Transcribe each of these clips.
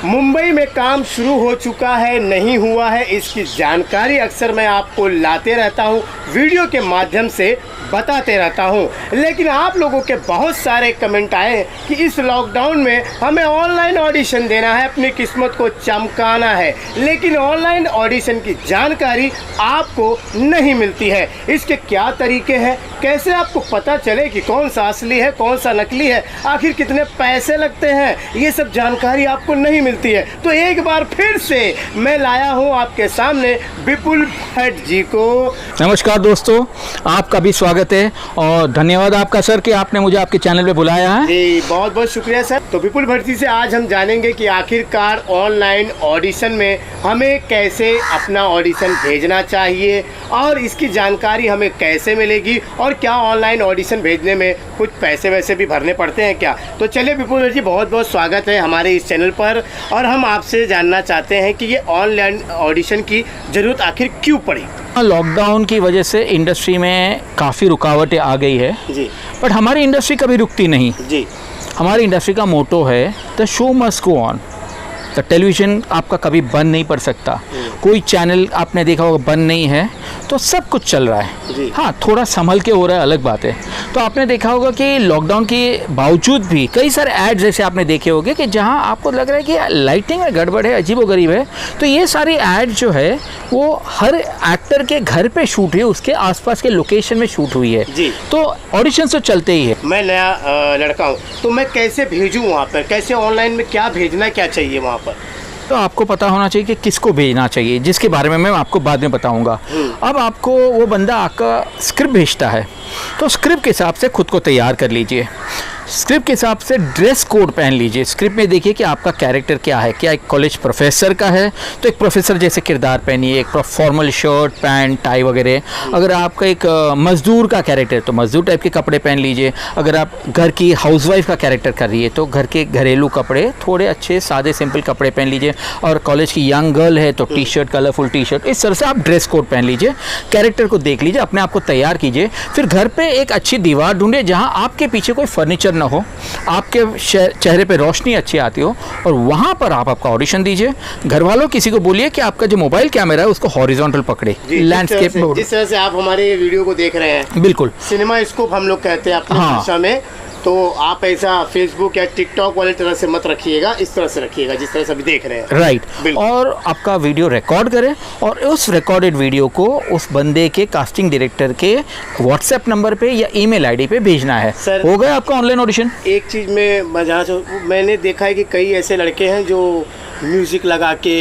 मुंबई में काम शुरू हो चुका है, नहीं हुआ है, इसकी जानकारी अक्सर मैं आपको लाते रहता हूं, वीडियो के माध्यम से बताते रहता हूं। लेकिन आप लोगों के बहुत सारे कमेंट आए कि इस लॉकडाउन में हमें ऑनलाइन ऑडिशन देना है, अपनी किस्मत को चमकाना है, लेकिन ऑनलाइन ऑडिशन की जानकारी आपको नहीं मिलती है। इसके क्या तरीके हैं, कैसे आपको पता चले कि कौन सा असली है, कौन सा नकली है, आखिर कितने पैसे लगते हैं, ये सब जानकारी आपको नहीं मिलती है। तो एक बार फिर से मैं लाया हूँ आपके सामने विपुल भट्ट जी को। नमस्कार दोस्तों, आपका भी स्वागत है और धन्यवाद आपका सर कि आपने मुझे आपके चैनल पे बुलाया है। जी बहुत बहुत शुक्रिया सर। तो विपुल भट्ट जी से आज हम जानेंगे कि आखिरकार ऑनलाइन ऑडिशन में हमें कैसे अपना ऑडिशन भेजना चाहिए और इसकी जानकारी हमें कैसे मिलेगी, और क्या ऑनलाइन ऑडिशन भेजने में कुछ पैसे वैसे भी भरने पड़ते हैं क्या। तो चलिए विपुल भट्ट जी, बहुत बहुत स्वागत है हमारे इस चैनल पर, और हम आपसे जानना चाहते हैं कि ये ऑनलाइन ऑडिशन की ज़रूरत आखिर क्यों पड़ी। लॉकडाउन की वजह से इंडस्ट्री में काफ़ी रुकावटें आ गई है जी, बट हमारी इंडस्ट्री कभी रुकती नहीं। जी, हमारी इंडस्ट्री का मोटो है the show must go on. तो टेलीविज़न आपका कभी बंद नहीं पड़ सकता, कोई चैनल आपने देखा होगा बंद नहीं है, तो सब कुछ चल रहा है। हाँ, थोड़ा संभल के हो रहा है, अलग बात है। तो आपने देखा होगा कि लॉकडाउन के बावजूद भी कई सारे एड्स जैसे आपने देखे होंगे कि जहाँ आपको लग रहा है कि लाइटिंग में गड़बड़ है, अजीबोगरीब है, तो ये सारी एड जो है वो हर एक्टर के घर पे शूट हुई, उसके आसपास के लोकेशन में शूट हुई है जी। तो ऑडिशन तो चलते ही है। मैं नया लड़का हूँ, तो मैं कैसे भेजूँ वहाँ पर, कैसे ऑनलाइन में क्या भेजना, क्या चाहिए वहाँ पर। तो आपको पता होना चाहिए कि किसको भेजना चाहिए, जिसके बारे में मैं आपको बाद में बताऊंगा। अब आपको वो बंदा आपका स्क्रिप्ट भेजता है, तो स्क्रिप्ट के हिसाब से खुद को तैयार कर लीजिए। स्क्रिप्ट के हिसाब से ड्रेस कोड पहन लीजिए। स्क्रिप्ट में देखिए कि आपका कैरेक्टर क्या है, क्या एक कॉलेज प्रोफेसर का है तो एक प्रोफेसर जैसे किरदार पहनिए, एक फॉर्मल शर्ट पैंट टाई वगैरह। अगर आपका एक मज़दूर का कैरेक्टर तो मज़दूर टाइप के कपड़े पहन लीजिए। अगर आप घर की हाउसवाइफ का कैरेक्टर कर रही है तो घर के घरेलू कपड़े, थोड़े अच्छे सादे सिंपल कपड़े पहन लीजिए। और कॉलेज की यंग गर्ल है तो T shirt, colourful T shirt, इस तरह से आप ड्रेस कोड पहन लीजिए। कैरेक्टर को देख लीजिए, अपने आप को तैयार कीजिए। फिर घर पे एक अच्छी दीवार ढूंढिए जहाँ आपके पीछे कोई फर्नीचर ना हो, आपके चेहरे पे रोशनी अच्छी आती हो, और वहाँ पर आप आपका ऑडिशन दीजिए। घर वालों किसी को बोलिए कि आपका जो मोबाइल कैमरा है उसको हॉरिजॉन्टल पकड़े, लैंडस्केप में। जिस तरह से आप हमारे वीडियो को देख रहे हैं, बिल्कुल सिनेमा स्कोप हम लोग कहते हैं अपनी भाषा में, तो आप ऐसा फेसबुक या टिकटॉक वाले तरह से मत रखिएगा, इस तरह से रखिएगा जिस तरह से अभी देख रहे हैं। राइट। और आपका वीडियो रिकॉर्ड करें और उस रिकॉर्डेड वीडियो को उस बंदे के कास्टिंग डायरेक्टर के व्हाट्सएप नंबर पे या ईमेल आईडी पे भेजना है। सर, हो गया आपका ऑनलाइन ऑडिशन। एक चीज़ में जहाँ मैंने देखा है कि कई ऐसे लड़के हैं जो म्यूज़िक लगा के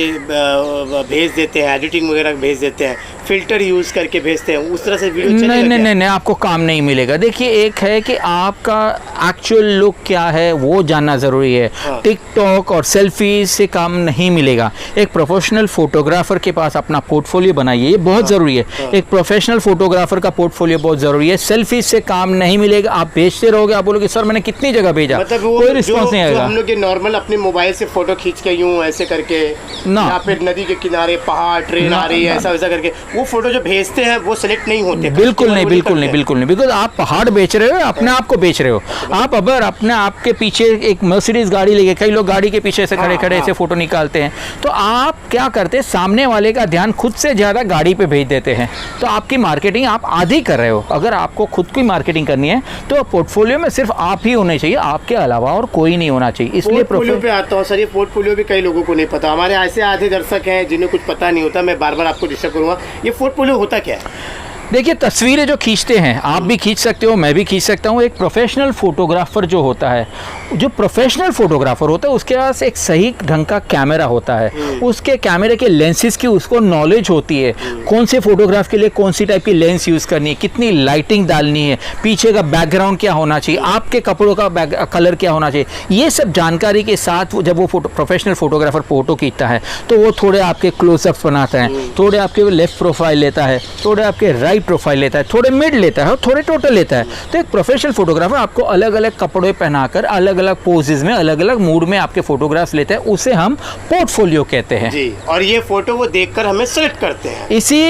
भेज देते हैं, एडिटिंग वगैरह भेज देते हैं, फिल्टर यूज़ करके भेजते हैं, उस तरह से वीडियो चलेगा? नहीं, आपको काम नहीं मिलेगा। देखिए, एक है कि आपका एक्चुअल लुक क्या है वो जानना ज़रूरी है। टिकटॉक और सेल्फी से काम नहीं मिलेगा। एक प्रोफेशनल फोटोग्राफर के पास अपना पोर्टफोलियो बनाइए, ये बहुत ज़रूरी है। एक प्रोफेशनल फोटोग्राफर का पोर्टफोलियो बहुत ज़रूरी है। सेल्फी से काम नहीं मिलेगा। आप भेजते रहोगे, आप बोलोगे सर मैंने कितनी जगह भेजा, मतलब कोई रिस्पॉन्स नहीं आएगा। हम लोग ये नॉर्मल अपने मोबाइल से फोटो खींच के यूँ ऐसे करके ना, या फिर नदी के किनारे पहाड़, ट्रेन आ रही है, ऐसा वैसा करके वो फोटो जो भेजते हैं वो सिलेक्ट नहीं होते। बिल्कुल नहीं, बिकॉज आप पहाड़ बेच रहे हो, अपने आप को बेच रहे हो। आप अगर अपने आप के पीछे एक मर्सिडीज गाड़ी लेके, कई लोग गाड़ी के पीछे से खड़े खड़े ऐसे फोटो निकालते हैं, तो आप क्या करते हैं, सामने वाले का ध्यान खुद से ज़्यादा गाड़ी पे भेज देते हैं। तो आपकी मार्केटिंग आप आधी कर रहे हो। अगर आपको खुद की मार्केटिंग करनी है तो पोर्टफोलियो में सिर्फ आप ही होने चाहिए, आपके अलावा और कोई नहीं होना चाहिए। इसलिए पोर्टफोलियो पे आता हूँ सर, ये पोर्टफोलियो भी कई लोगों को नहीं पता। हमारे ऐसे आधे दर्शक हैं जिन्हें कुछ पता नहीं होता, मैं बार बार आपको डिस्टर्ब करूँगा। ये पोर्टफोलियो होता क्या है? देखिए, तस्वीरें जो खींचते हैं आप भी खींच सकते हो, मैं भी खींच सकता हूँ। एक प्रोफेशनल फोटोग्राफर जो होता है, जो प्रोफेशनल फोटोग्राफर होता है उसके पास एक सही ढंग का कैमरा होता है। उसके कैमरे के लेंसेज की उसको नॉलेज होती है, कौन से फोटोग्राफ के लिए कौन सी टाइप की लेंस यूज़ करनी है, कितनी लाइटिंग डालनी है, पीछे का बैकग्राउंड क्या होना चाहिए, आपके कपड़ों का कलर क्या होना चाहिए। ये सब जानकारी के साथ जब वो प्रोफेशनल फोटोग्राफर फोटो खींचता है तो वो थोड़े आपके क्लोजअप्स बनाता है, थोड़े आपके लेफ्ट प्रोफाइल लेता है, थोड़े आपके राइट प्रोफाइल लेता है, थोड़े मिड लेता है और थोड़े टोटल लेता है। तो एक प्रोफेशनल फोटोग्राफर आपको अलग अलग कपड़े पहनाकर अलग अलग पोजेज में, अलग अलग मूड में आपके फोटोग्राफ्स लेते हैं, उसे हम पोर्टफोलियो कहते हैं जी। और ये फोटो वो देखकर हमें सेलेक्ट करते हैं। इसी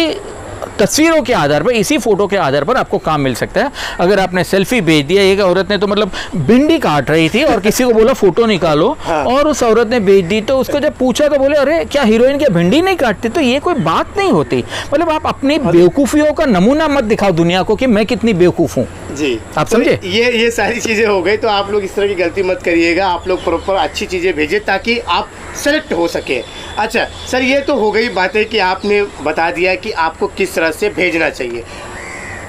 तस्वीरों के आधार पर, इसी फोटो के आधार पर आपको काम मिल सकता है। अगर आपने सेल्फी भेज दिया, एक औरत ने तो मतलब भिंडी काट रही थी और किसी को बोला फोटो निकालो, और उस औरत ने भेज दी, तो उसको जब पूछा तो बोले अरे क्या हीरोइन क्या भिंडी नहीं काटती? तो ये कोई बात नहीं होती। मतलब आप अपनी बेवकूफ़ियों का नमूना मत दिखाओ दुनिया को कि मैं कितनी बेवकूफ़ हूँ जी। आप समझे? तो ये सारी चीज़ें हो गई, तो आप लोग इस तरह की गलती मत करिएगा। आप लोग प्रॉपर अच्छी चीज़ें भेजें ताकि आप सेलेक्ट हो सके। अच्छा सर, ये तो हो गई बातें कि आपने बता दिया कि आपको किस तरह से भेजना चाहिए,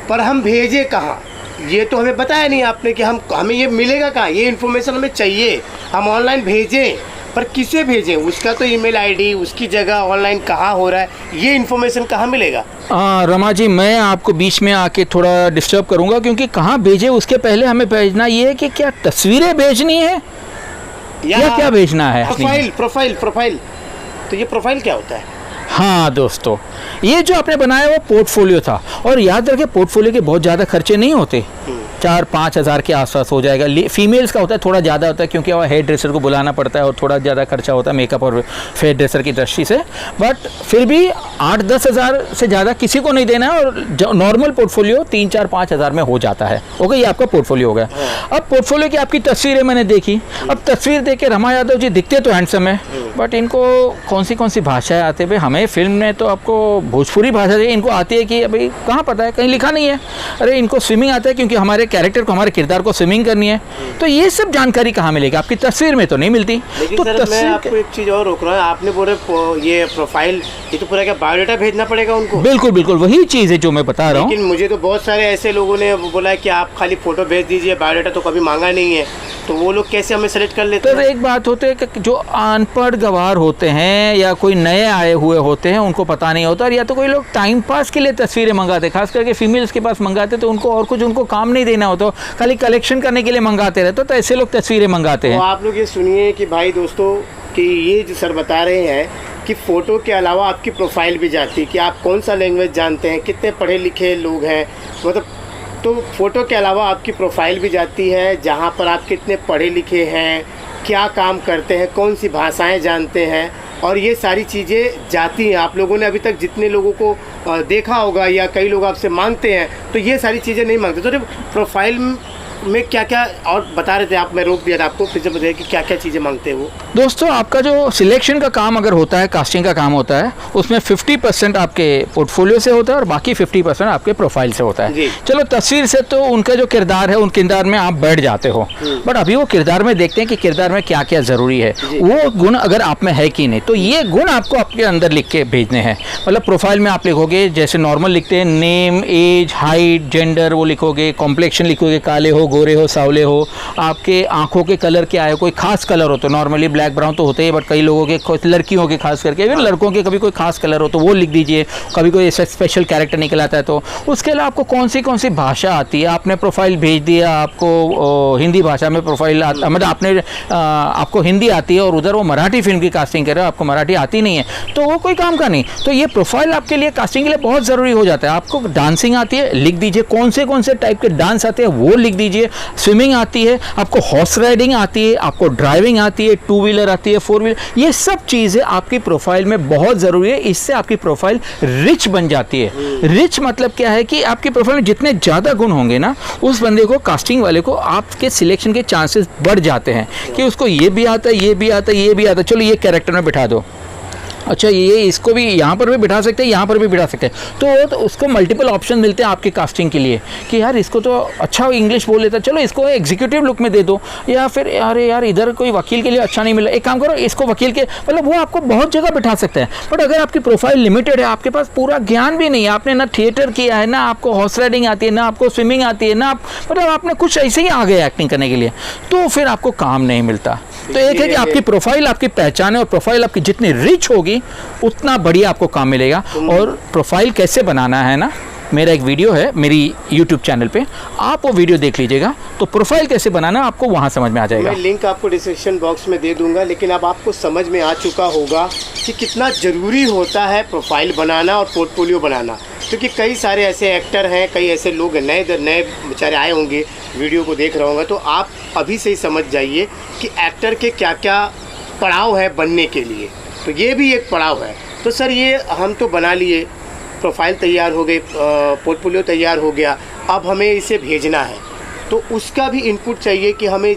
पर हम भेजें कहाँ, ये तो हमें बताया नहीं आपने कि हमें ये मिलेगा कहाँ, ये इन्फॉर्मेशन हमें चाहिए। हम ऑनलाइन भेजें, पर किसे भेजें? उसका तो ईमेल आईडी, उसकी जगह ऑनलाइन कहाँ हो रहा है, ये इन्फॉर्मेशन कहाँ मिलेगा? रमा जी, मैं आपको बीच में आके थोड़ा डिस्टर्ब करूंगा, क्योंकि कहाँ भेजे उसके पहले हमें भेजना ये है कि क्या तस्वीरें भेजनी है या क्या भेजना है? प्रोफाइल। तो ये प्रोफाइल क्या होता है? हाँ दोस्तों, ये जो आपने बनाया वो पोर्टफोलियो था, और याद रखें पोर्टफोलियो के बहुत ज़्यादा खर्चे नहीं होते, 4-5 हज़ार के आसपास हो जाएगा। फीमेल्स का होता है थोड़ा ज़्यादा होता है, क्योंकि वह हेयर ड्रेसर को बुलाना पड़ता है और थोड़ा ज़्यादा खर्चा होता है मेकअप और हेयर ड्रेसर की दृष्टि से। बट फिर भी 8-10 हज़ार से ज़्यादा किसी को नहीं देना है, और नॉर्मल पोर्टफोलियो 3-4-5 हज़ार में हो जाता है। ओके, ये आपका पोर्टफोलियो हो गया। अब पोर्टफोलियो की आपकी तस्वीरें मैंने देखी। अब तस्वीर देख के रमा यादव जी दिखते तो हैंडसम है, बट इनको कौन सी भाषाएँ आती है भाई? हमें फिल्म में तो आपको भोजपुरी भाषा चाहिए, इनको आती है कि अभी कहाँ पता है, कहीं लिखा नहीं है। अरे इनको स्विमिंग आता है, क्योंकि हमारे कैरेक्टर को, हमारे किरदार को स्विमिंग करनी है। तो ये सब जानकारी कहाँ मिलेगी? आपकी तस्वीर में तो नहीं मिलती। लेकिन तो सर मैं आपको एक चीज़ और रोक रहा हूँ, आपने बोले ये प्रोफाइल, ये तो पूरा क्या बायोडाटा भेजना पड़ेगा उनको? बिल्कुल बिल्कुल वही चीज़ है जो मैं बता रहा हूँ। लेकिन मुझे तो बहुत सारे ऐसे लोगों ने बोला है कि आप खाली फोटो भेज दीजिए, बायोडाटा तो कभी मांगा नहीं है, तो वो लोग कैसे हमें सेलेक्ट कर लेते हैं? तो एक बात होती है कि जो अनपढ़ गवार होते हैं या कोई नए आए हुए होते हैं, उनको पता नहीं होता, और या तो कोई लोग टाइम पास के लिए तस्वीरें मंगाते, खास करके फीमेल्स के पास मंगाते, तो उनको और कुछ उनको काम नहीं देना होता, खाली कलेक्शन करने के लिए मंगाते रहते, तो ऐसे लोग तस्वीरें मंगाते हैं। तो आप लोग ये सुनिए कि भाई दोस्तों, कि ये जो सर बता रहे हैं कि फ़ोटो के अलावा आपकी प्रोफाइल भी जाती है, कि आप कौन सा लैंग्वेज जानते हैं, कितने पढ़े लिखे लोग हैं, मतलब तो फ़ोटो के अलावा आपकी प्रोफाइल भी जाती है, जहाँ पर आप कितने पढ़े लिखे हैं, क्या काम करते हैं, कौन सी भाषाएं जानते हैं, और ये सारी चीज़ें जाती हैं। आप लोगों ने अभी तक जितने लोगों को देखा होगा, या कई लोग आपसे मांगते हैं, तो ये सारी चीज़ें नहीं मांगते। तो प्रोफाइल में क्या क्या और बता रहे थे आप, मैं रोक दिया था आपको, फिर से बताइए कि क्या क्या चीज़ें मांगते हैं वो? दोस्तों, आपका जो सिलेक्शन का काम अगर होता है, कास्टिंग का काम होता है, उसमें 50% आपके पोर्टफोलियो से होता है और बाकी 50% आपके प्रोफाइल से होता है। चलो तस्वीर से तो उनका जो किरदार है, उन किरदार में आप बैठ जाते हो, बट अभी वो किरदार में देखते हैं कि किरदार में क्या क्या ज़रूरी है, वो गुण अगर आप में है कि नहीं, तो ये गुण आपको आपके अंदर लिख के भेजने हैं। मतलब प्रोफाइल में आप लिखोगे, जैसे नॉर्मल लिखते हैं, नेम, एज, हाइट, जेंडर, वो लिखोगे, कॉम्प्लेक्शन लिखोगे, काले हो, गोरे हो, सावले हो, आपके आंखों के कलर क्या है, कोई खास कलर हो तो नॉर्मली ब्लैक ब्राउन तो होते हैं, बट कई लोगों के, लड़कियों के खास करके, इवन लड़कों के कभी कोई खास कलर हो तो वो लिख दीजिए, कभी कोई ऐसा स्पेशल कैरेक्टर निकल आता है तो। उसके अलावा आपको कौन सी भाषा आती है, आपने प्रोफाइल भेज दिया, आपको हिंदी भाषा में प्रोफाइल मतलब आपको हिंदी आती है और उधर वो मराठी फिल्म की कास्टिंग कर रहे हो, आपको मराठी आती नहीं है, तो वो कोई काम का नहीं। तो ये प्रोफाइल आपके लिए कास्टिंग के लिए बहुत ज़रूरी हो जाता है। आपको डांसिंग आती है, लिख दीजिए, कौन से टाइप के डांस आते हैं वो लिख दीजिए, स्विमिंग आती है, आपको हॉर्स राइडिंग आती है, आपको ड्राइविंग आती है, 2 व्हीलर आती है, 4 व्हीलर, ये सब चीज़ें आपकी प्रोफाइल में बहुत ज़रूरी है। इससे आपकी प्रोफाइल रिच बन जाती है। रिच मतलब क्या है कि आपकी प्रोफाइल में जितने ज़्यादा गुण होंगे ना, उस बंदे को, कास्टिंग वाले को, आपके सिलेक्शन के चांसेस बढ़ जाते हैं कि उसको ये भी आता है, ये भी आता है, ये भी आता है, चलो ये कैरेक्टर में बिठा दो, अच्छा ये इसको भी यहाँ पर भी बिठा सकते हैं, यहाँ पर भी बिठा सकते हैं, तो उसको मल्टीपल ऑप्शन मिलते हैं आपकी कास्टिंग के लिए कि यार इसको तो अच्छा इंग्लिश बोल लेता है, चलो इसको एग्जीक्यूटिव लुक में दे दो, या फिर अरे यार इधर कोई वकील के लिए अच्छा नहीं मिला, एक काम करो इसको वकील के, मतलब वो आपको बहुत जगह बिठा सकते हैं। बट अगर आपकी प्रोफाइल लिमिटेड है, आपके पास पूरा ज्ञान भी नहीं है, आपने ना थिएटर किया है, ना आपको हॉर्स राइडिंग आती है, ना आपको स्विमिंग आती है, ना आप मतलब आपने कुछ ऐसे ही आ गए एक्टिंग करने के लिए, तो फिर आपको काम नहीं मिलता। तो एक है कि आपकी प्रोफाइल आपकी पहचान है, और प्रोफाइल आपकी जितनी रिच होगी उतना बढ़िया आपको काम मिलेगा। और प्रोफाइल कैसे बनाना है ना, मेरा एक वीडियो है मेरी YouTube चैनल पे, आप वो वीडियो देख लीजिएगा, तो प्रोफाइल कैसे बनाना आपको वहाँ समझ में आ जाएगा। मैं लिंक आपको डिस्क्रिप्शन बॉक्स में दे दूंगा। लेकिन अब आपको समझ में आ चुका होगा कि कितना ज़रूरी होता है प्रोफाइल बनाना और पोर्टफोलियो बनाना, क्योंकि कई सारे ऐसे एक्टर हैं, कई ऐसे लोग नए बेचारे आए होंगे, वीडियो को देख रहे होंगे, तो आप अभी से ही समझ जाइए कि एक्टर के क्या क्या पड़ाव है बनने के लिए। तो ये भी एक पड़ाव है। तो सर ये हम तो बना लिए, प्रोफाइल तैयार हो गई, पोर्टफोलियो तैयार हो गया, अब हमें इसे भेजना है, तो उसका भी इनपुट चाहिए कि हमें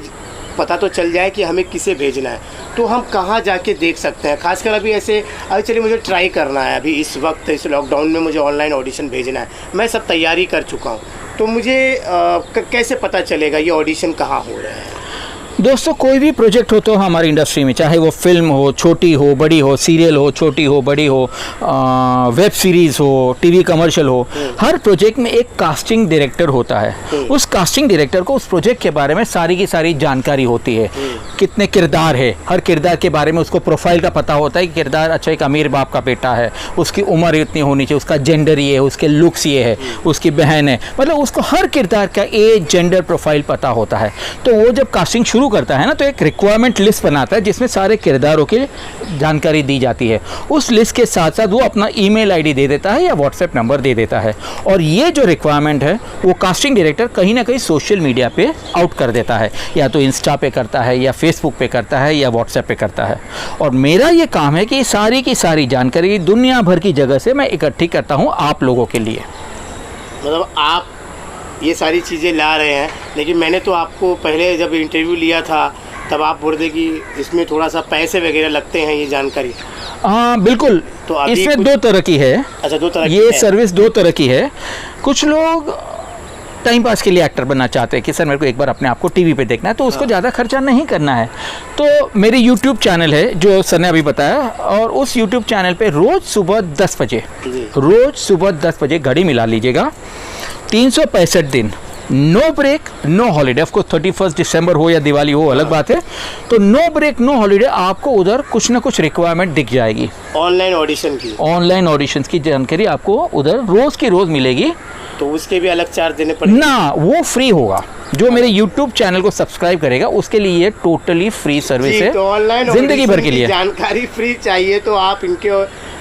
पता तो चल जाए कि हमें किसे भेजना है। तो हम कहाँ जाके देख सकते हैं? खासकर अभी ऐसे अभी चलिए मुझे ट्राई करना है, अभी इस वक्त इस लॉकडाउन में मुझे ऑनलाइन ऑडिशन भेजना है, मैं सब तैयारी कर चुका हूँ, तो मुझे कैसे पता चलेगा ये ऑडिशन कहाँ हो रहे हैं? दोस्तों, कोई भी प्रोजेक्ट हो तो हमारी इंडस्ट्री में, चाहे वो फिल्म हो, छोटी हो बड़ी हो, सीरियल हो छोटी हो बड़ी हो, वेब सीरीज़ हो, टीवी कमर्शियल हो, हर प्रोजेक्ट में एक कास्टिंग डायरेक्टर होता है। उस कास्टिंग डायरेक्टर को उस प्रोजेक्ट के बारे में सारी की सारी जानकारी होती है। कितने किरदार है, हर किरदार के बारे में उसको प्रोफाइल का पता होता है कि किरदार अच्छा एक अमीर बाप का बेटा है, उसकी उम्र इतनी होनी चाहिए, उसका जेंडर ये है, उसके लुक्स ये है, उसकी बहन है, मतलब उसको हर किरदार का एज जेंडर प्रोफाइल पता होता है। तो वो जब कास्टिंग शुरू करता है ना, तो एक रिक्वायरमेंट लिस्ट बनाता है जिसमें सारे किरदारों की जानकारी दी जाती है। उस लिस्ट के साथ साथ वो अपना ईमेल आईडी दे देता है या व्हाट्सएप नंबर दे देता है, और ये जो रिक्वायरमेंट है वो कास्टिंग डायरेक्टर कहीं ना कहीं सोशल मीडिया पे आउट कर देता है, या तो इंस्टा पे करता है या फेसबुक पे करता है या व्हाट्सएप पे करता है। और मेरा ये काम है कि सारी की सारी जानकारी दुनिया भर की जगह से मैं इकट्ठी करता हूँ आप लोगों के लिए। मतलब आप ये सारी चीज़ें ला रहे हैं, लेकिन मैंने तो आपको पहले जब इंटरव्यू लिया था तब आप बोल रहे कि इसमें थोड़ा सा पैसे वगैरह लगते हैं, ये जानकारी। हाँ बिल्कुल, तो इसमें दो तरह की है। अच्छा, दो तरह की ये है। सर्विस दो तरह की है। कुछ लोग टाइम पास के लिए एक्टर बनना चाहते हैं कि सर मेरे को एक बार अपने आप को टीवी पे देखना है, तो उसको ज़्यादा खर्चा नहीं करना है। तो मेरी यूट्यूब चैनल है जो सर ने अभी बताया, और उस यूट्यूब चैनल पे रोज़ सुबह 10 बजे, रोज़ सुबह 10 बजे घड़ी मिला लीजिएगा, 365 दिन, no break no holiday. Of course 31 दिसंबर हो या दिवाली हो अलग बात है, तो नो ब्रेक नो हॉलीडे आपको उधर कुछ ना कुछ रिक्वायरमेंट दिख जाएगी। ऑनलाइन ऑडिशन की, ऑनलाइन ऑडिशंस की जानकारी आपको उधर रोज़ की रोज़ मिलेगी। तो उसके भी अलग चार्ज देने पड़ेंगे ना? वो फ्री होगा। जो मेरे YouTube चैनल को सब्सक्राइब करेगा उसके लिए ये टोटली फ्री सर्विस है, तो ऑनलाइन जिंदगी भर के लिए। जानकारी फ्री चाहिए तो आप इनके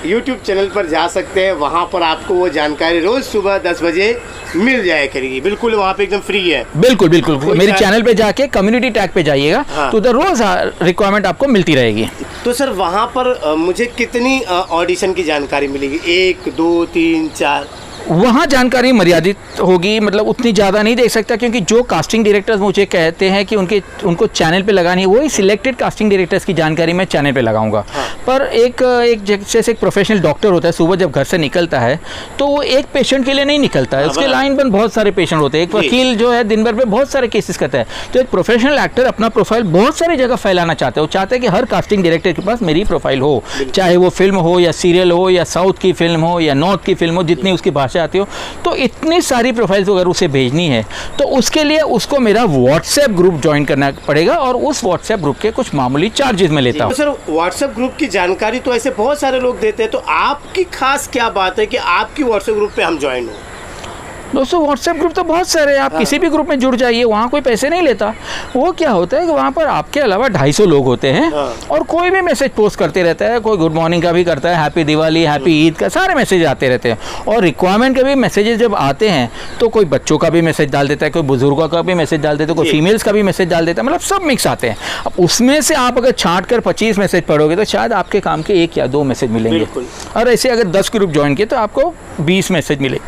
YouTube चैनल पर जा सकते हैं, वहाँ पर आपको वो जानकारी रोज सुबह 10 बजे मिल जाए करेगी। बिल्कुल, वहाँ पे एकदम फ्री है। बिल्कुल बिल्कुल, मेरे चैनल पे जाके कम्युनिटी टैग पे जाइएगा, हाँ। तो उधर रोज रिक्वायरमेंट आपको मिलती रहेगी। तो सर वहाँ पर मुझे कितनी ऑडिशन की जानकारी मिलेगी? 1, 2, 3, 4? वहाँ जानकारी मर्यादित होगी, मतलब उतनी ज़्यादा नहीं देख सकता, क्योंकि जो कास्टिंग डायरेक्टर्स मुझे कहते हैं कि उनको चैनल पे लगानी है, वही सिलेक्टेड कास्टिंग डायरेक्टर्स की जानकारी मैं चैनल पे लगाऊंगा। हाँ। पर एक जैसे एक प्रोफेशनल डॉक्टर होता है, सुबह जब घर से निकलता है तो वो एक पेशेंट के लिए नहीं निकलता है, हाँ, उसके लाइन पर बहुत सारे पेशेंट होते हैं। एक वकील जो है दिन भर में बहुत सारे केसेस करता है, तो एक प्रोफेशनल एक्टर अपना प्रोफाइल बहुत सारी जगह फैलाना चाहते हैं। वो चाहते हैं कि हर कास्टिंग डायरेक्टर के पास मेरी प्रोफाइल हो, चाहे वो फिल्म हो या सीरियल हो या साउथ की फिल्म हो या नॉर्थ की फिल्म हो, जितनी उसकी भाषा आती हो। तो इतनी सारी प्रोफाइल्स अगर उसे भेजनी है तो उसके लिए उसको मेरा व्हाट्सएप ग्रुप ज्वाइन करना पड़ेगा, और उस व्हाट्सएप ग्रुप के कुछ मामूली चार्जेस मैं लेता हूँ। तो सर व्हाट्सएप ग्रुप की जानकारी तो ऐसे बहुत सारे लोग देते हैं, तो आपकी खास क्या बात है कि आपकी व्हाट्सएप ग्रुप पे हम ज्वाइन हो? दोस्तों, व्हाट्सएप ग्रुप तो बहुत सारे हैं, आप किसी भी ग्रुप में जुड़ जाइए, वहाँ कोई पैसे नहीं लेता। वो क्या होता है कि वहाँ पर आपके अलावा 250 लोग होते हैं, और कोई भी मैसेज पोस्ट करते रहता है। कोई गुड मॉर्निंग का भी करता है, हैप्पी दिवाली, हैप्पी ईद का, सारे मैसेज आते रहते हैं। और रिक्वायरमेंट के भी मैसेजेस जब आते हैं तो कोई बच्चों का भी मैसेज डाल देता है, कोई बुजुर्गों का भी मैसेज डाल देता है, कोई फीमेल्स का भी मैसेज डाल देता है, मतलब सब मिक्स आते हैं। अब उसमें से आप अगर छाँट कर 25 मैसेज पढ़ोगे तो शायद आपके काम के 1 या 2 मैसेज मिलेंगे, और ऐसे अगर 10 ग्रुप ज्वाइन किए तो आपको 20 मैसेज मिले।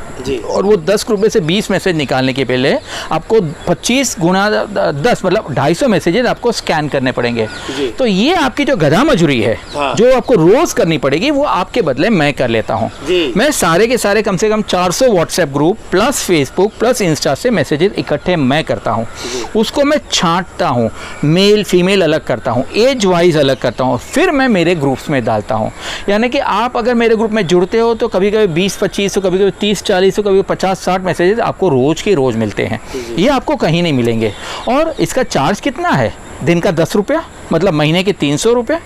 और वो 10 ग्रुप में से 20 मैसेज निकालने के पहले आपको 25 गुणा 10 मतलब 250 मैसेजेस आपको स्कैन करने पड़ेंगे। तो ये आपकी जो गधा मजूरी है, हाँ। जो आपको रोज करनी पड़ेगी, वो आपके बदले मैं कर लेता हूँ। मैं सारे के सारे कम से कम 400 WhatsApp group plus Facebook plus Insta से मैसेजेस इकट्ठे मैं करता हूँ। उसको मैं छांटता हूँ, मेल फीमेल अलग करता हूँ, एज वाइज अलग करता हूँ, फिर मैं मेरे ग्रुप्स में डालता हूँ। यानी कि आप अगर मेरे ग्रुप में जुड़ते हो तो कभी कभी 20-25 तो कभी कभी 30-40 तो कभी 50-60 मैसेजेस आपको रोज के रोज मिलते हैं। ये आपको कहीं नहीं मिलेंगे। और इसका चार्ज कितना है? दिन का 10 रुपया, मतलब महीने के 300 रुपये।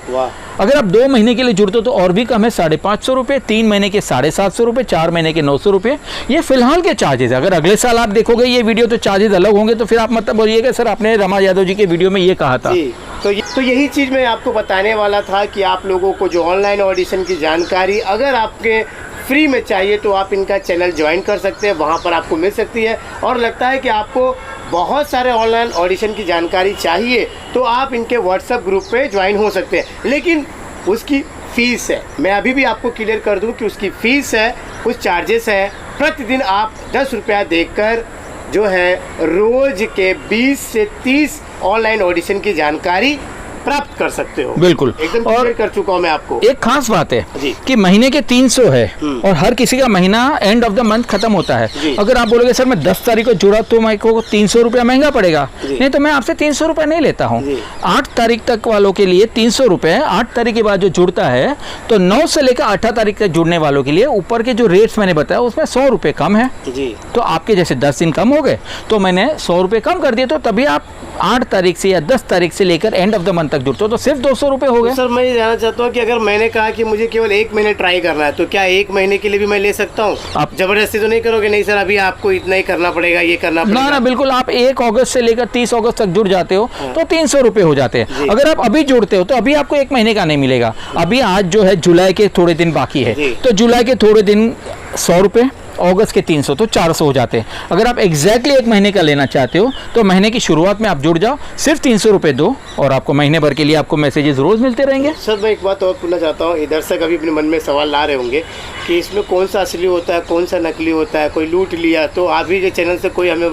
अगर आप 2 महीने के लिए जुड़ते हो तो और भी कम है, 550 रुपये, 3 महीने के 750 रुपये, 4 महीने के 900 रुपये। ये फिलहाल के चार्जेस है। अगर अगले साल आप देखोगे ये वीडियो तो चार्जेस अलग होंगे, तो फिर आप मतलब बोलिएगा सर आपने रमा यादव जी के वीडियो में ये कहा था। तो यही चीज़ मैं आपको बताने वाला था कि आप लोगों को जो ऑनलाइन ऑडिशन की जानकारी अगर आपके फ्री में चाहिए तो आप इनका चैनल ज्वाइन कर सकते हैं, वहाँ पर आपको मिल सकती है। और लगता है कि आपको बहुत सारे ऑनलाइन ऑडिशन की जानकारी चाहिए तो आप इनके व्हाट्सएप ग्रुप पे ज्वाइन हो सकते हैं, लेकिन उसकी फ़ीस है। मैं अभी भी आपको क्लियर कर दूं कि उसकी फ़ीस है कुछ चार्जेस है। प्रतिदिन आप 10 रुपया देकर जो है रोज के 20 से 30 ऑनलाइन ऑडिशन की जानकारी प्राप्त कर सकते हो। बिल्कुल, एकदम और क्लियर कर चुका हूँ मैं आपको। एक खास बात है जी। कि महीने के 300 है और हर किसी का महीना एंड ऑफ द मंथ खत्म होता है। जी। अगर आप बोलोगे सर मैं 10 तारीख को जुड़ा तो मेरे को 300 रुपया महंगा पड़ेगा, जी। नहीं तो मैं आपसे 300 रुपया नहीं लेता हूँ। जी। 8 तारीख तक वालों के लिए 300 रुपये, 8 तारीख के बाद जो जुड़ता है तो 9 से लेकर 18 तारीख तक जुड़ने वालों के लिए ऊपर के जो रेट्स मैंने बताया उसमें 100 रुपये कम है। जी। तो आपके जैसे 10 दिन कम हो गए तो मैंने 100 रुपये कम कर दिए, तो तभी आप 8 तारीख से या 10 तारीख से लेकर एंड ऑफ द मंथ तक जुड़ते हो तो सिर्फ 200 रुपये हो गए। सर मैं ये जानना चाहता हूँ कि अगर मैंने कहा कि मुझे केवल 1 महीने ट्राई करना है तो क्या 1 महीने के लिए भी मैं ले सकता हूँ? आप जबरदस्ती तो नहीं करोगे? नहीं सर अभी आपको इतना ही करना पड़ेगा, ये करना पड़ेगा। ना बिल्कुल, आप 1 अगस्त से लेकर 30 अगस्त तक जुड़ जाते हो तो 300 रुपये हो जाते हैं। अगर आप अभी जुड़ते हो तो अभी आपको 1 महीने का नहीं मिलेगा। अभी आज जो है जुलाई के थोड़े दिन बाकी है, जी। तो जुलाई के थोड़े दिन 100 रुपये, अगस्त के 300, तो 400 हो जाते हैं। अगर आप एग्जैक्टली 1 महीने का लेना चाहते हो तो महीने की शुरुआत में आप जुड़ जाओ, सिर्फ 300 रुपये दो और आपको महीने भर के लिए आपको मैसेजेस रोज मिलते रहेंगे। सर मैं एक बात और पूछना चाहता हूँ, इधर से कभी अपने मन में सवाल ला रहे होंगे कि इसमें कौन सा असली होता है, कौन सा नकली होता है, कोई लूट लिया तो आप ही के चैनल से कोई हमें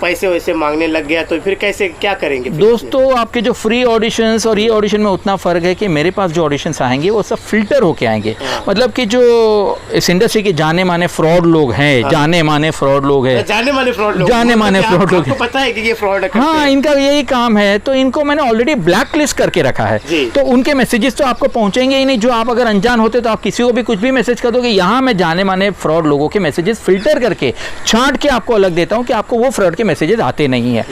पैसे वैसे मांगने लग गया तो फिर कैसे क्या करेंगे? दोस्तों आपके जो फ्री ऑडिशंस और ये ऑडिशन में उतना फ़र्क है कि मेरे पास जो ऑडिशंस आएंगे वो सब फिल्टर होके आएंगे। मतलब कि जो इस इंडस्ट्री के जाने माने फ्रॉड लोग हैं, जाने माने फ्रॉड लोग हैं, जाने माने फ्रॉड लोग, जाने माने फ्रॉड लोग, आपको पता है कि ये फ्रॉड है? हाँ, इनका यही काम है, तो इनको मैंने ऑलरेडी ब्लैक लिस्ट करके रखा है। जी। तो उनके मैसेजेस तो आपको पहुंचेंगे ही नहीं। जो आप अगर अनजान होते तो आप किसी को भी कुछ भी मैसेज कर दोगे। यहाँ मैं जाने माने फ्रॉड लोगों के मैसेजेस फिल्टर करके छांट के आपको अलग देता हूँ कि आपको वो फ्रॉड के मैसेजेस आते नहीं है।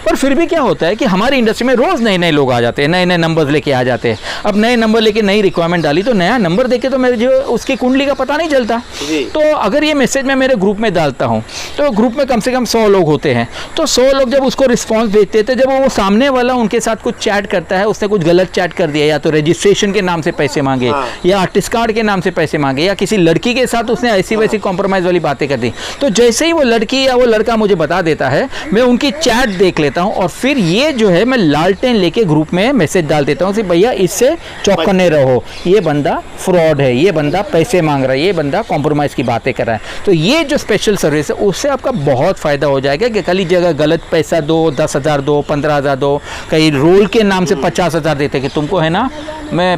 पर फिर भी क्या होता है कि हमारी इंडस्ट्री में रोज नए नए लोग आ जाते हैं, नए नए नंबर लेके आ जाते हैं। अब नए नंबर लेके नई रिक्वायरमेंट डाली तो नया नंबर देके तो मेरे जो उसकी कुंडली का पता नहीं चलता। जी। तो अगर ये मैसेज मैं मेरे ग्रुप में डालता हूँ तो ग्रुप में कम से कम 100 लोग होते हैं, तो 100 लोग जब उसको रिस्पॉन्स भेजते हैं तो जब वो सामने वाला उनके साथ कुछ चैट करता है, उसने कुछ गलत चैट कर दिया, या तो रजिस्ट्रेशन के नाम से पैसे मांगे, हाँ। या आर्टिस्ट कार्ड के नाम से पैसे मांगे, या किसी लड़की के साथ उसने ऐसी वैसी कॉम्प्रोमाइज़ वाली बातें कर दी, तो जैसे ही वो लड़की या वो लड़का मुझे बता देता है मैं उनकी चैट देख लेता हूँ और फिर ये जो है मैं लालटेन लेके ग्रुप में मैसेज डाल देता हूँ कि भैया इससे चौकन्ने रहो, ये बंदा फ्रॉड है, ये बंदा पैसे मांग रहा है, ये बंदा कॉम्प्रोमाइज़ की बातें कर रहा है। तो ये जो स्पेशल सर्विस है उससे आपका बहुत फ़ायदा हो जाएगा कि कल जगह गलत पैसा दो, 10,000 दो, 15,000 दो, कई रोल के नाम से 50,000 देते कि तुमको है ना मैं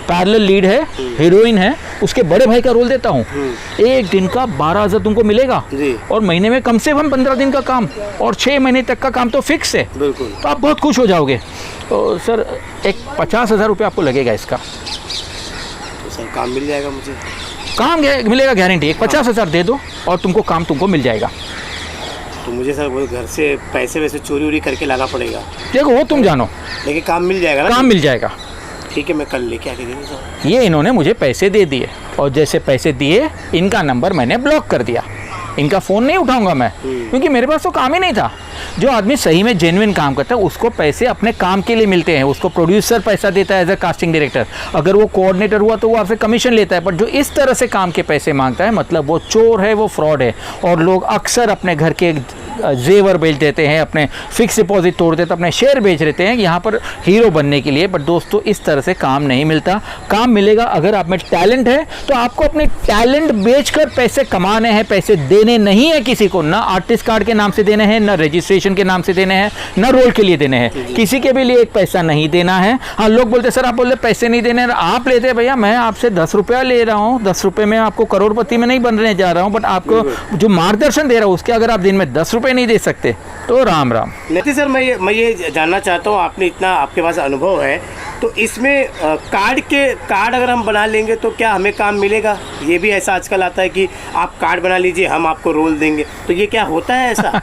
पैरेलल लीड है, हीरोइन है, उसके बड़े भाई का रोल देता हूँ, एक दिन का 12,000 तुमको मिलेगा जी। और महीने में कम से कम 15 दिन का काम और 6 महीने तक का काम तो फिक्स है। बिल्कुल। तो आप बहुत खुश हो जाओगे। तो सर एक 50,000 रुपये आपको लगेगा इसका। तो सर काम मिल जाएगा मुझे? काम मिलेगा गारंटी। एक 50,000 दे दो और तुमको काम तुमको मिल जाएगा। तो मुझे सर वो घर से पैसे वैसे चोरी वोरी करके लाना पड़ेगा? देखो वो तुम जानो, लेकिन काम मिल जाएगा ना? काम मिल जाएगा। ठीक है मैं कल लेके आके दे दूँगा। ये इन्होंने मुझे पैसे दे दिए और जैसे पैसे दिए इनका नंबर मैंने ब्लॉक कर दिया। इनका फ़ोन नहीं उठाऊंगा मैं, क्योंकि मेरे पास तो काम ही नहीं था। जो आदमी सही में जेन्युइन काम करता है उसको पैसे अपने काम के लिए मिलते हैं। उसको प्रोड्यूसर पैसा देता है एज ए कास्टिंग डायरेक्टर, अगर वो कोऑर्डिनेटर हुआ तो वो आपसे कमीशन लेता है। पर जो इस तरह से काम के पैसे मांगता है मतलब वो चोर है, वो फ्रॉड है। और लोग अक्सर अपने घर के जेवर बेच देते हैं, अपने फिक्स डिपॉजिट तोड़ देते हैं, अपने शेयर बेच देते हैं यहाँ पर हीरो बनने के लिए। बट दोस्तों इस तरह से काम नहीं मिलता। काम मिलेगा अगर आप में टैलेंट है तो आपको अपने टैलेंट बेचकर पैसे कमाने हैं, पैसे देने नहीं है किसी को। ना आर्टिस्ट कार्ड के नाम से देने हैं, ना रजिस्ट्रेशन के नाम से देने हैं, ना रोल के लिए देने हैं, किसी के भी लिए एक पैसा नहीं देना है। हाँ लोग बोलते सर आप बोलते पैसे नहीं देने, आप लेते भैया मैं आपसे 10 रुपया ले रहा हूँ, 10 रुपये में आपको करोड़पति में नहीं बनने जा रहा हूँ, बट आपको जो मार्गदर्शन दे रहा हूँ उसके अगर आप दिन में 10 रुपये नहीं दे सकते तो राम राम। नहीं सर मैं ये जानना चाहता हूँ, आपने इतना आपके पास अनुभव है तो इसमें कार्ड अगर हम बना लेंगे तो क्या हमें काम मिलेगा? ये भी ऐसा आजकल आता है कि आप कार्ड बना लीजिए हम आपको रोल देंगे, तो ये क्या होता है ऐसा?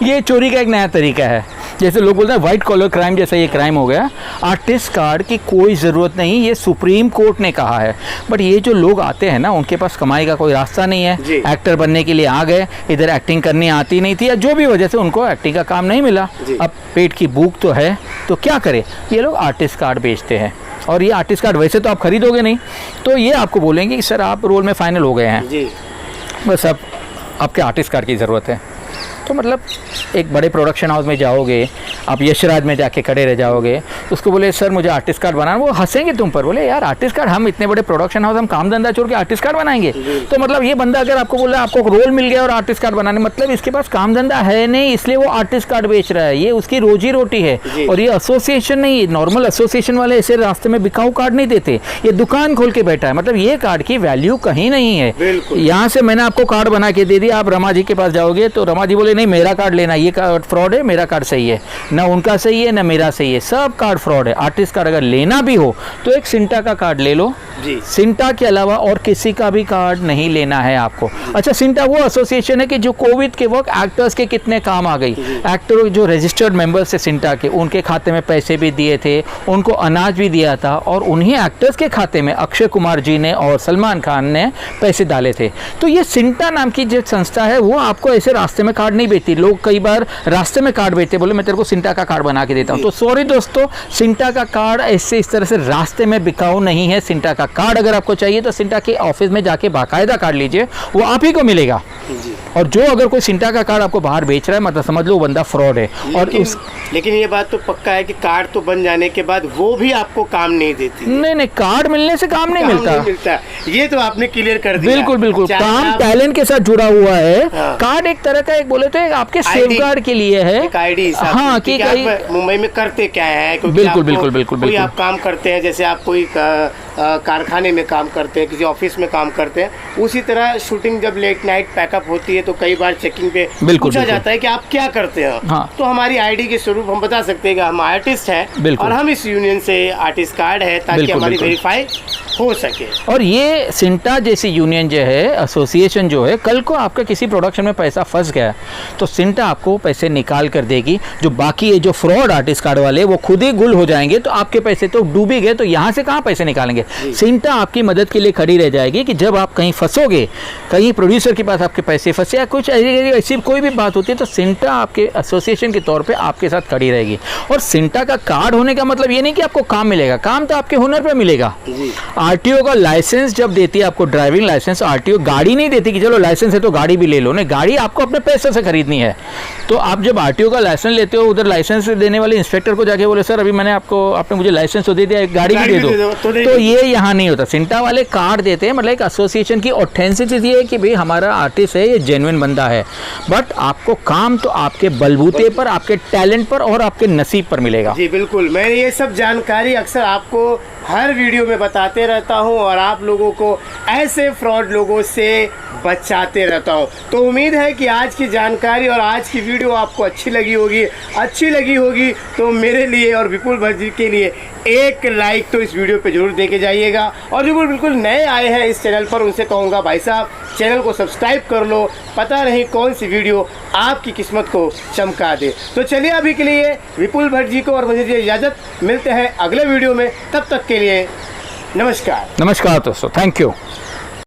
ये चोरी का एक नया तरीका है। जैसे लोग बोलते हैं व्हाइट कॉलर क्राइम जैसा ये क्राइम हो गया। आर्टिस्ट कार्ड की कोई ज़रूरत नहीं, ये सुप्रीम कोर्ट ने कहा है। बट ये जो लोग आते हैं ना उनके पास कमाई का कोई रास्ता नहीं है। एक्टर बनने के लिए आ गए, इधर एक्टिंग करनी आती नहीं थी या जो भी वजह से उनको एक्टिंग का काम नहीं मिला। अब पेट की भूख तो है तो क्या करें, ये लोग आर्टिस्ट कार्ड बेचते हैं। और ये आर्टिस्ट कार्ड वैसे तो आप खरीदोगे नहीं, तो ये आपको बोलेंगे कि सर आप रोल में फाइनल हो गए हैं, जी बस अब आपके आर्टिस्ट कार्ड की ज़रूरत है। तो मतलब एक बड़े प्रोडक्शन हाउस में जाओगे, आप यशराज में जाके खड़े रह जाओगे, उसको बोले सर मुझे आर्टिस्ट कार्ड बनाना, वो हंसेंगे तुम पर, बोले यार आर्टिस्ट कार्ड, हम इतने बड़े प्रोडक्शन हाउस, हम काम धंधा छोड़ के आर्टिस्ट कार्ड बनाएंगे। तो मतलब ये बंदा अगर आपको बोल रहा है आपको रोल मिल गया और आर्टिस्ट कार्ड बनाने, मतलब इसके पास काम धंधा है नहीं, इसलिए वो आर्टिस्ट कार्ड बेच रहा है, ये उसकी रोजी रोटी है। और ये एसोसिएशन नहीं, नॉर्मल एसोसिएशन वाले ऐसे रास्ते में बिकाऊ कार्ड नहीं देते, ये दुकान खोल के बैठा है, मतलब ये कार्ड की वैल्यू कहीं नहीं है। यहाँ से मैंने आपको कार्ड बना के दे दिया, आप रमा जी के पास जाओगे तो रमा जी बोले नहीं मेरा कार्ड लेना, ये कार्ड फ्रॉड है, मेरा कार्ड सही है, ना उनका सही है ना मेरा सही है, सब कार्ड फ्रॉड है। आर्टिस्ट कार्ड अगर लेना भी हो तो एक सिंटा का कार्ड ले लो जी, सिंटा के अलावा और किसी का भी कार्ड नहीं लेना है आपको। अच्छा, सिंटा वो एसोसिएशन है कि जो कोविड के वक्त एक्टर्स के कितने काम आ गई, एक्टर जो रजिस्टर्ड मेंबर्स थे सिंटा के, उनके खाते में पैसे भी दिए थे, उनको अनाज भी दिया था, और उन्हीं एक्टर्स के खाते में अक्षय कुमार जी ने और सलमान खान ने पैसे डाले थे। तो ये सिंटा नाम की जो संस्था है वो आपको ऐसे रास्ते में कार्ड नहीं बेचती। लोग कई बार रास्ते में कार्ड बेचते, बोले मैं तेरे को सिंटा का कार्ड बना के देता हूँ, तो सॉरी दोस्तों, सिंटा का कार्ड ऐसे इस तरह से रास्ते में बिकाऊ नहीं है। सिंटा का कार्ड अगर आपको चाहिए तो सिंटा के ऑफिस में जाके बाकायदा कार्ड लीजिए, वो आप ही को मिलेगा। और जो अगर कोई सिंटा का कार्ड आपको बाहर बेच रहा है, मतलब समझ लो वो बंदा फ्रॉड है। लेकिन ये बात तो पक्का है कि कार्ड तो बन जाने के बाद वो भी आपको काम नहीं देती। नहीं, कार्ड मिलने से काम नहीं मिलता। ये तो आपने क्लियर कर दिया। बिल्कुल काम टैलेंट के साथ जुड़ा हुआ है। कार्ड एक तरह का, एक बोले तो एक आपके सेफ गार्ड के लिए है, एक आईडी। हाँ, कि मुंबई में करते क्या है, बिल्कुल आप काम करते हैं, जैसे आप कोई कारखाने में काम करते हैं, किसी ऑफिस में काम करते हैं, उसी तरह शूटिंग जब लेट नाइट पैकअप होती है तो कई बार चेकिंग पे पूछा जाता है कि आप क्या करते हैं। हाँ। तो हमारी आईडी के स्वरूप हम बता सकते हैं कि हम आर्टिस्ट हैं और हम इस यूनियन से आर्टिस्ट कार्ड है, ताकि हमारी वेरीफाई हो सके। और ये सिंटा जैसी यूनियन जो है, एसोसिएशन जो है, कल को आपका किसी प्रोडक्शन में पैसा फंस गया तो सिंटा आपको पैसे निकाल कर देगी। जो बाकी है जो फ्रॉड आर्टिस्ट कार्ड वाले, वो खुद ही गुल हो जाएंगे, तो आपके पैसे तो डूबी गए, तो यहाँ से कहाँ पैसे निकालेंगे। सिंटा आपकी मदद के लिए खड़ी रह जाएगी कि जब आप कहीं फंसोगे, कहीं प्रोड्यूसर के पास आपके पैसे फंसे या कुछ ऐसी कोई भी बात होती है, तो सिंटा आपके एसोसिएशन के तौर पे आपके साथ खड़ी रहेगी। और सिंटा का कार्ड होने का मतलब ये नहीं कि आपको काम मिलेगा, काम तो आपके हुनर पे मिलेगा। आरटीओ का लाइसेंस जब देती है आपको, ड्राइविंग लाइसेंस, आरटीओ गाड़ी नहीं देती कि चलो लाइसेंस है तो गाड़ी भी ले लो, नहीं, गाड़ी आपको अपने पैसे से खरीदनी है। तो आप जब आरटीओ का लाइसेंस लेते हो, उधर लाइसेंस देने वाले इंस्पेक्टर को जाके बोले सर अभी आपने मुझे लाइसेंस तो दे दिया, गाड़ी भी दे दो, तो ये यहाँ नहीं होता। सिंटा वाले कार्ड देते हैं, मतलब एक एसोसिएशन की ऑथेंटिसिटी है कि भाई हमारा आर्टिस्ट है, ये जेन्युइन बंदा है, बट आपको काम तो आपके बलबूते पर, आपके टैलेंट पर और आपके नसीब पर मिलेगा। जी बिल्कुल, मैं ये सब जानकारी अक्सर आपको हर वीडियो में बताते रहता हूं और आप लोगों को ऐसे फ्रॉड लोगों से बचाते रहता हूं। तो उम्मीद है कि आज की जानकारी और आज की वीडियो आपको अच्छी लगी होगी। तो मेरे लिए और विपुल भट्ट जी के लिए एक लाइक तो इस वीडियो पे जरूर दे के जाइएगा। और जो बिल्कुल नए आए हैं इस चैनल पर, उनसे कहूँगा भाई साहब चैनल को सब्सक्राइब कर लो, पता नहीं कौन सी वीडियो आपकी किस्मत को चमका दे। तो चलिए अभी के लिए विपुल भट्ट जी को और मुझे इजाज़त, मिलते हैं अगले वीडियो में, तब तक के लिए नमस्कार। नमस्कार दोस्तों, थैंक यू।